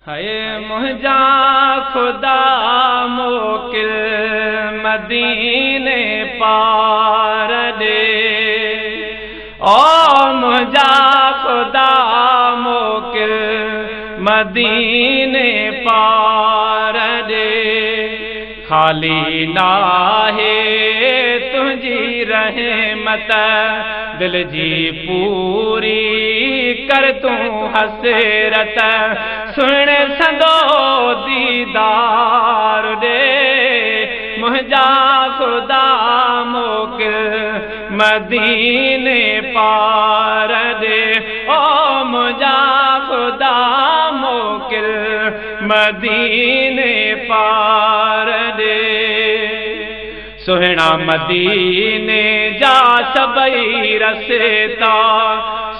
है मुझा खुदा मोकिल मदीने पार दे, ओ मुझा खुदा मोकिल मदीने पार दे। खाली नाहे तुझी रहमत दिल जी पूरी कर तू हसरत, सुन सदो दीदार दे। मुझा खुदा मोकिल मदीने पार दे, ओ मुझा खुदा मोकिल मदीने पार दे। सुहिणा मदीने जा सबई रसेता,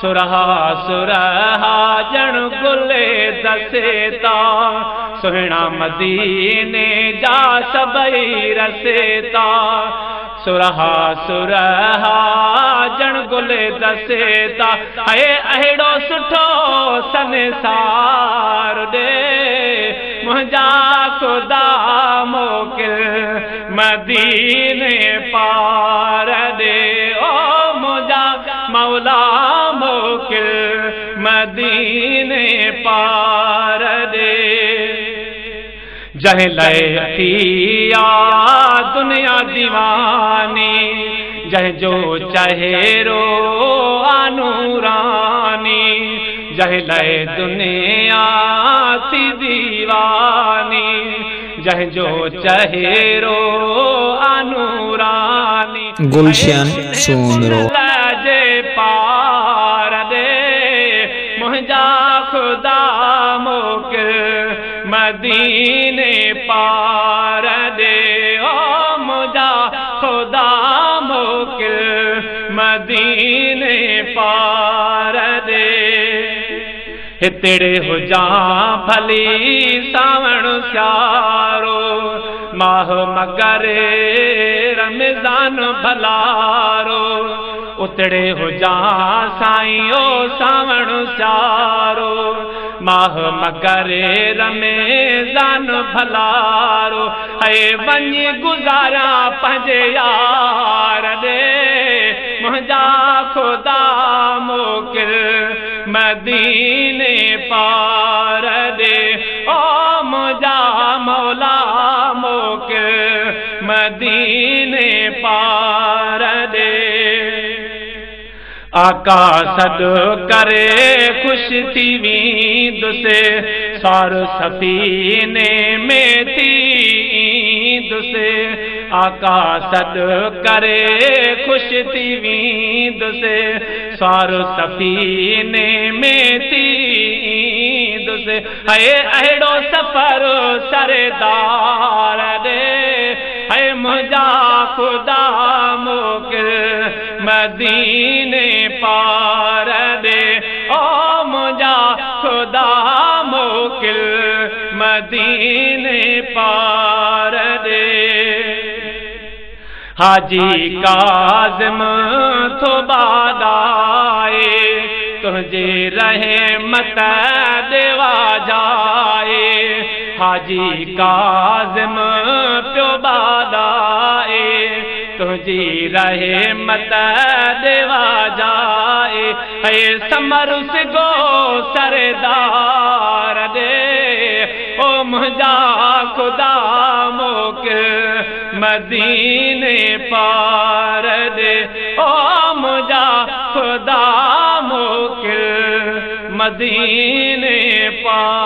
सुरहा सुरहा जण गुले दसेता। सुहिणा मदीने जा सबई रसेता, सुरहा सुरहा जण गुले दसेता। है अहिड़ो सुठो संसार दे, मुझा खुदा मोकिल मदीने पार दे, ओ मुझा मौला मोकिल मदीने पार दे। जह लयतिया दुनिया दीवानी, जह जो चहेरो आनूरानी। जह लय दुनिया थी दीवानी, जह जो चहेरो आनूरानी। गुलशन सोनरो जे पार दे, मुझा खुदा मोकिल मदीने पार दे, ओ मुझा खुदा मोकिल मदीने पार दे। हितड़े हुजा भली सावण स्यारो, माह मगरे रमज़ान भलारो। उतड़े हुजा साईं ओ सावण स्यारो, माह मगरे रमज़ान भलारो। है वञी गुज़ारा पंहिंजे यार दे, मुझा खुदा मोकिल मदीने पार दे, ओ मुझा मौला मोकिल मदीने पार दे। आका सद करे खुश थी वींदुसे, सार सफीने में थींदुसे। आका सद करे खुश थी वींदुसे, सार सफीने में थींदुसे। है अहिड़ो सफ़र सरदार दे, है मुझा खुदा मोकिल मदीने पार दे, ओ मुझा खुदा मोकिल मदीने पार दे। हाजी काज़िम तो बादाए, तुझे रहमत देवा जाए। हाजी काज़िम प्यो बादाए, तुझी रहमत देवा जाए। है समरुस गो सरदार दे, ओ मुझा खुदा मोकिल मदीने पार दे, ओ मुझा खुदा मोकिल मदीने पार